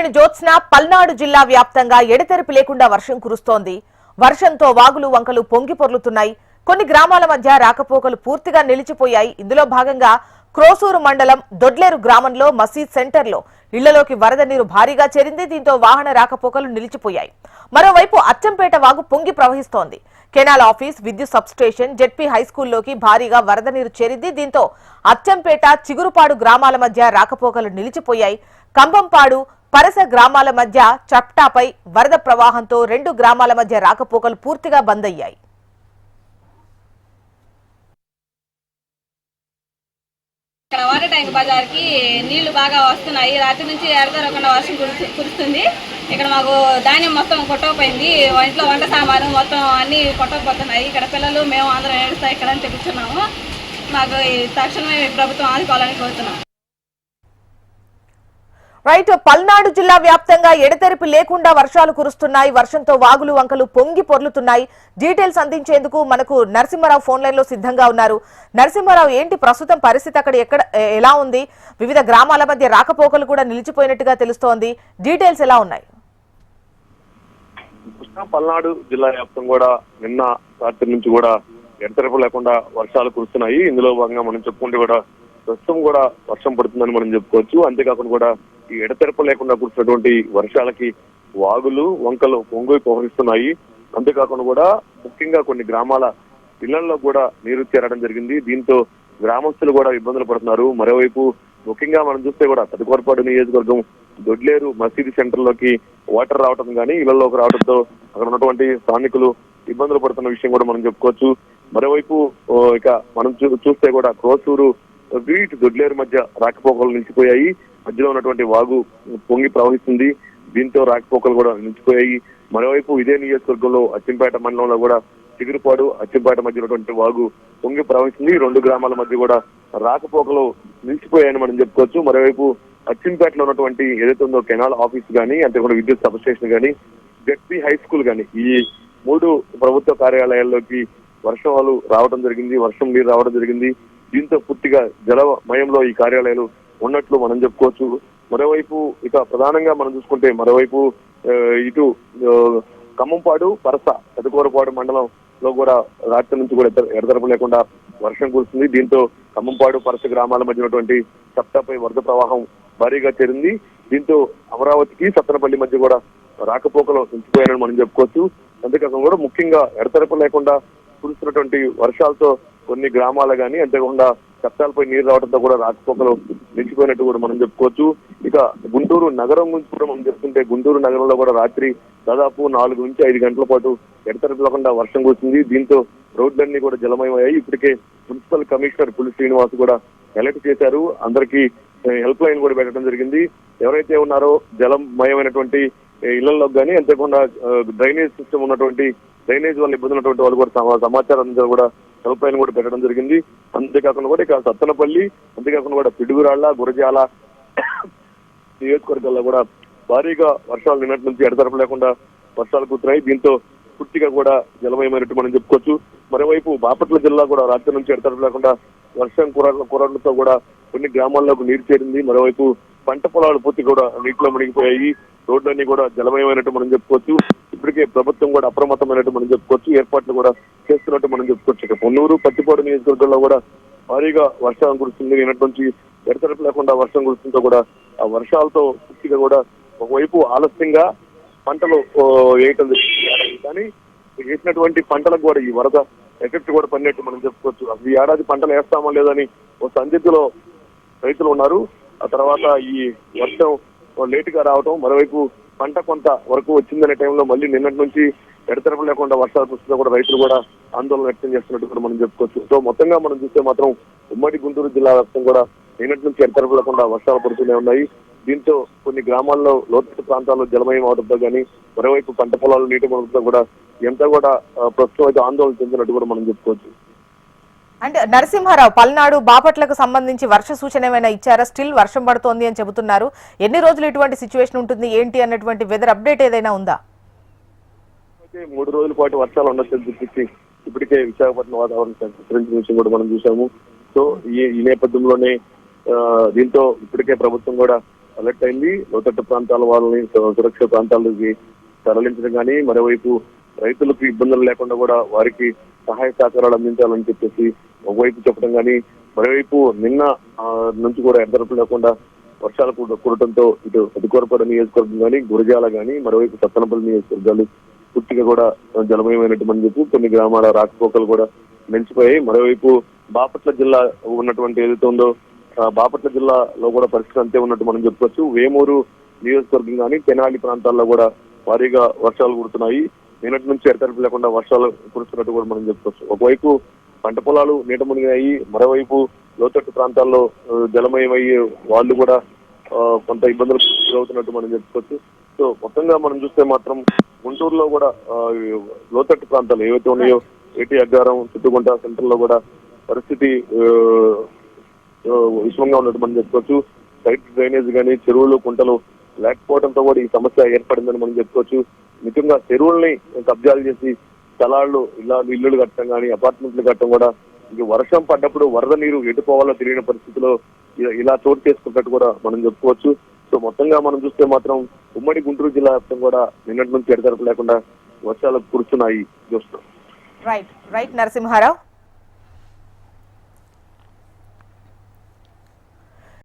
అచ్చంశ్రేణి జ్యోత్స్న పల్నాడు జిల్లా వ్యాప్తంగా ఎడతెరిపి లేకుండా వర్షం కురుస్తోంది. వర్షంతో వాగులు వంకలు పొంగి పొర్లుతున్నాయి. కొన్ని గ్రామాల మధ్య రాకపోకలు పూర్తిగా నిలిచిపోయాయి. ఇందులో భాగంగా క్రోసూరు మండలం దొడ్లేరు గ్రామంలో మసీద్ సెంటర్లో ఇళ్లలోకి వరద నీరు భారీగా చేరింది. దీంతో వాహన రాకపోకలు నిలిచిపోయాయి. మరోవైపు అచ్చంపేట వాగు పొంగి ప్రవహిస్తోంది. కెనాల్ ఆఫీస్, విద్యుత్ సబ్స్టేషన్, జెడ్పీ హైస్కూల్లోకి భారీగా వరద నీరు చేరింది. దీంతో అచ్చంపేట, చిగురుపాడు గ్రామాల మధ్య రాకపోకలు నిలిచిపోయాయి. కంబంపాడు, పరస గ్రామాల మధ్య చప్టాపై వరద ప్రవాహంతో 2 గ్రామాల మధ్య రాకపోకలు పూర్తిగా బంద్ అయ్యాయి. ఇక్కడ వాటర్ ట్యాంక్ బజార్కి నీళ్లు బాగా వస్తున్నాయి. రాత్రి నుంచి ఎడతెరకుండా వర్షం కురుస్తుంది. ఇక్కడ మాకు ధాన్యం మొత్తం కొట్టకపోయింది. ఇంట్లో వంట సామాను మొత్తం అన్ని కొట్టకపోతున్నాయి. ఇక్కడ పిల్లలు మేము అందరం ఏడుస్తాయి ఇక్కడ అని చెప్తున్నాము. మాకు తక్షణమే ప్రభుత్వం ఆదుకోవాలని కోరుతున్నాం. రైట్, పల్నాడు జిల్లా వ్యాప్తంగా ఎడతెరిపి లేకుండా వర్షాలు కురుస్తున్నాయి. వర్షంతో వాగులు వంకలు పొంగి పొర్లుతున్నాయి. డీటెయిల్స్ అందించేందుకు మనకు నరసింహారావు ఫోన్ లైన్ లో సిద్ధంగా ఉన్నారు. నరసింహారావు, ఏంటి ప్రస్తుతం పరిస్థితి అక్కడ ఎలా ఉంది? వివిధ గ్రామాల మధ్య రాకపోకలు కూడా నిలిచిపోయినట్టుగా తెలుస్తోంది. డీటెయిల్స్ ఎలా ఉన్నాయి? పల్నాడు జిల్లా వ్యాప్తం కూడా నిన్న రాత్రి నుంచి కూడా ఎడతెరిపి లేకుండా వర్షాలు కురుస్తున్నాయి. ఇందులో భాగంగా మనం చెప్పుకుంటే కూడా ప్రస్తుతం కూడా వర్షం పడుతుందని మనం చెప్పుకోవచ్చు. అంతేకాకుండా కూడా ఈ ఎడతెరప లేకుండా కురిసినటువంటి వర్షాలకి వాగులు వంకలు పొంగి ప్రవహిస్తున్నాయి. అంతేకాకుండా కూడా ముఖ్యంగా కొన్ని గ్రామాల ఇళ్లలో కూడా నీరు చేరడం జరిగింది. దీంతో గ్రామస్తులు కూడా ఇబ్బందులు పడుతున్నారు. మరోవైపు ముఖ్యంగా మనం చూస్తే కూడా పెదకూరపాడు నియోజకవర్గం దొడ్లేరు మసీదు సెంటర్ లోకి వాటర్ రావడం కానీ ఇళ్లలోకి రావడంతో అక్కడ ఉన్నటువంటి స్థానికులు ఇబ్బందులు పడుతున్న విషయం కూడా మనం చెప్పుకోవచ్చు. మరోవైపు ఇక మనం చూస్తే కూడా క్రోసూరు దొడ్లేరు మధ్య రాకపోకలు నిలిచిపోయాయి. మధ్యలో ఉన్నటువంటి వాగు పొంగి ప్రవహిస్తుంది. దీంతో రాకపోకలు కూడా నిలిచిపోయాయి. మరోవైపు ఇదే నియోజకవర్గంలో అచ్చంపేట మండలంలో కూడా చిగురుపాడు, అచ్చంపేట మధ్య ఉన్నటువంటి వాగు పొంగి ప్రవహిస్తుంది. 2 గ్రామాల మధ్య కూడా రాకపోకలు నిలిచిపోయాయని మనం చెప్పుకోవచ్చు. మరోవైపు అచ్చంపేటలో ఉన్నటువంటి ఏదైతే ఉందో కెనాల్ ఆఫీస్ కానీ, అంతేకాకుండా విద్యుత్ సబ్స్టేషన్ కానీ, జెడ్పీ హై స్కూల్ కానీ, ఈ 3 ప్రభుత్వ కార్యాలయాల్లోకి వర్షాలు రావడం జరిగింది. వర్షం నీరు రావడం జరిగింది. దీంతో పూర్తిగా జలమయంలో ఈ కార్యాలయాలు ఉన్నట్లు మనం చెప్పుకోవచ్చు. మరోవైపు ఇక ప్రధానంగా మనం చూసుకుంటే మరోవైపు ఇటు ఖమ్మంపాడు, పరస, పెదకూరపాడు మండలంలో కూడా రాత్రి నుంచి కూడా ఎడతెరపి లేకుండా వర్షం కురుస్తుంది. దీంతో ఖమ్మంపాడు, పరస గ్రామాల మధ్య ఉన్నటువంటి చప్టాపై వరద ప్రవాహం భారీగా చేరింది. దీంతో అమరావతికి సత్తెనపల్లి మధ్య కూడా రాకపోకలు నిలిచిపోయాయని మనం చెప్పుకోవచ్చు. అంతేకాకుండా కూడా ముఖ్యంగా ఎడతెరపి లేకుండా కురుస్తున్నటువంటి వర్షాలతో కొన్ని గ్రామాలు కానీ, అంతేకాకుండా చట్టాలపై నీరు రావడంతో కూడా రాకపోకలు నిలిచిపోయినట్టు కూడా మనం చెప్పుకోవచ్చు. ఇక గుంటూరు నగరం గురించి కూడా మనం చెప్తుంటే గుంటూరు నగరంలో కూడా రాత్రి దాదాపు 4 నుంచి 5 గంటల పాటు ఎడతెరిపి లేకుండా వర్షం కురిసింది. దీంతో రోడ్లన్నీ కూడా జలమయమయ్యాయి. ఇప్పటికే మున్సిపల్ కమిషనర్ పులి శ్రీనివాస్ కూడా అలర్ట్ చేశారు. అందరికీ హెల్ప్ లైన్ కూడా పెట్టడం జరిగింది. ఎవరైతే ఉన్నారో జలమయమైనటువంటి ఇళ్లలో కానీ, అంతేకాకుండా డ్రైనేజ్ సిస్టమ్ ఉన్నటువంటి డ్రైనేజ్ వల్ల ఇబ్బంది ఉన్నటువంటి వాళ్ళు కూడా సమాచారం కూడా హెల్ప్ లైన్ కూడా పెట్టడం జరిగింది. అంతేకాకుండా కూడా ఇక సత్తెనపల్లి, అంతేకాకుండా కూడా పిడుగురాళ్ల, గురజాల నియోజకవర్గాల్లో కూడా భారీగా వర్షాలు నిన్నటి నుంచి ఎడతెరపి లేకుండా వర్షాలు కురుతున్నాయి. దీంతో పూర్తిగా కూడా జలమయమైనట్టు మనం చెప్పుకోవచ్చు. మరోవైపు బాపట్ల జిల్లా కూడా రాత్రి నుంచి ఎడతెరపి లేకుండా వర్షం కురవడంతో కూడా కొన్ని గ్రామాల్లోకి నీరు చేరింది. మరోవైపు పంట పొలాలు పూర్తి కూడా నీటిలో మునిగిపోయాయి. రోడ్లన్నీ కూడా జలమయమైనట్టు మనం చెప్పుకోవచ్చు. ఇప్పటికే ప్రభుత్వం కూడా అప్రమత్తమైనట్టు మనం చెప్పుకోవచ్చు. ఏర్పాట్లు కూడా చేస్తున్నట్టు మనం చెప్పుకోవచ్చు. ఇక పొన్నూరు, పత్తిపాడు నియోజకవర్గంలో కూడా భారీగా వర్షం కురుస్తుంది. నిన్నటి నుంచి ఎడతెరపి లేకుండా వర్షం కురుస్తుందో కూడా ఆ వర్షాలతో పూర్తిగా కూడా ఒకవైపు ఆలస్యంగా పంటలు వేయటం జరిగింది. కానీ వేసినటువంటి పంటలకు కూడా ఈ వరద ఎఫెక్ట్ కూడా పడినట్టు మనం చెప్పుకోవచ్చు. అసలు ఈ ఏడాది పంటలు వేస్తామా లేదని ఓ సందిగ్ధలో రైతులు ఉన్నారు. ఆ తర్వాత ఈ వర్షం లేటుగా రావటం, మరోవైపు పంట కొంత వరకు వచ్చిందనే టైంలో మళ్ళీ నిన్నటి నుంచి ఎడతెరపి లేకుండా వర్షాలు కురుస్తుందో కూడా రైతులు కూడా ఆందోళన వ్యక్తం చేస్తున్నట్టు కూడా మనం చెప్పుకోవచ్చు. సో మొత్తంగా మనం చూస్తే మాత్రం ఉమ్మడి గుంటూరు జిల్లా వ్యాప్తం కూడా నిన్నటి నుంచి ఎడతెరపి లేకుండా వర్షాలు పడుతూనే ఉన్నాయి. దీంతో కొన్ని గ్రామాల్లో లోతట్టు ప్రాంతాల్లో జలమయం అవడంతో కానీ, మరోవైపు పంట పొలాలు నీటి మునగడంతో కూడా ఎంత కూడా ప్రస్తుతం అయితే ఆందోళన చెందినట్టు కూడా మనం చెప్పుకోవచ్చు. అంటే నరసింహారావు, పల్నాడు, బాపట్లకు సంబంధించి వర్ష సూచన ఏమైనా ఇచ్చారా? స్టిల్ వర్షం పడుతోంది అని చెబుతున్నారు. ఎన్ని రోజులు ఇటువంటి సిచ్యువేషన్ ఉంటుంది, ఏంటి అన్నటువంటి వెదర్ అప్డేట్ ఏదైనా ఉందా? 3 రోజుల పాటు వర్షాలు ఉండొచ్చని చెప్పి ఇప్పటికే విశాఖపట్నం వాతావరణ హెచ్చరించిన విషయం కూడా మనం చూసాము. సో ఈ నేపథ్యంలోనే దీంతో ఇప్పటికే ప్రభుత్వం కూడా అలర్ట్ అయింది. లోతట్టు ప్రాంతాల వాళ్ళని సురక్షిత ప్రాంతాలకి తరలించడం కానీ, మరోవైపు రైతులకు ఇబ్బందులు లేకుండా కూడా వారికి సహాయ సహకారాలు అందించాలని చెప్పేసి ఒకవైపు చెప్పడం కానీ, మరోవైపు నిన్న నుంచి కూడా ఎడతెరపు లేకుండా వర్షాలు కురటంతో ఇటు అధికారపడ నియోజకవర్గం కానీ, గురజాల కానీ, మరోవైపు సత్తనపల్లి నియోజకవర్గాలు పూర్తిగా కూడా జలమయమైనటువంటి చెప్పి కొన్ని గ్రామాల రాకపోకలు కూడా నిలిచిపోయాయి. మరోవైపు బాపట్ల జిల్లా ఉన్నటువంటి ఏదైతే ఉందో బాపట్ల జిల్లాలో కూడా పరిస్థితి అంతే ఉన్నట్టు మనం చెప్పుకోవచ్చు. వేమూరు నియోజకవర్గం కానీ, తెనాలి ప్రాంతాల్లో కూడా భారీగా వర్షాలు కురుతున్నాయి. నిన్నటి నుంచి ఎడతెరపు లేకుండా వర్షాలు కురుస్తున్నట్టు కూడా మనం చెప్పుకోవచ్చు. ఒకవైపు పంట పొలాలు నీట మునిగాయి, మరోవైపు లోతట్టు ప్రాంతాల్లో జలమయమయ్యే వాళ్ళు కూడా కొంత ఇబ్బందులు ఎదురవుతున్నట్టు మనం చెప్పుకోవచ్చు. సో మొత్తంగా మనం చూస్తే మాత్రం గుంటూరులో కూడా లోతట్టు ప్రాంతాలు ఏవైతే ఉన్నాయో ఏటి అగ్గారం, చుట్టుగుంట సెంటర్ లో కూడా పరిస్థితి విషమంగా ఉన్నట్టు మనం చెప్పుకోవచ్చు. సైట్ డ్రైనేజ్ కానీ, చెరువులు కుంటలు లేకపోవడంతో కూడా ఈ సమస్య ఏర్పడిందని మనం చెప్పుకోవచ్చు. నిజంగా చెరువుల్ని కబ్జాలు చేసి స్థలాలు ఇల్లులు కట్టడం కానీ, అపార్ట్మెంట్లు కట్టడం కూడా ఇంక వర్షం పడ్డప్పుడు వరద నీరు ఎటుపోవాలో తెలియని పరిస్థితిలో ఇలా చోటు చేసుకున్నట్టు కూడా మనం చెప్పుకోవచ్చు. సో మొత్తంగా మనం చూస్తే మాత్రం ఉమ్మడి గుంటూరు జిల్లా వ్యాప్తంగా కూడా నిన్నటి నుంచి ఎడతెరపు లేకుండా వర్షాలు కురుస్తున్నాయి. చూస్తున్నాం. రైట్ నరసింహారావు.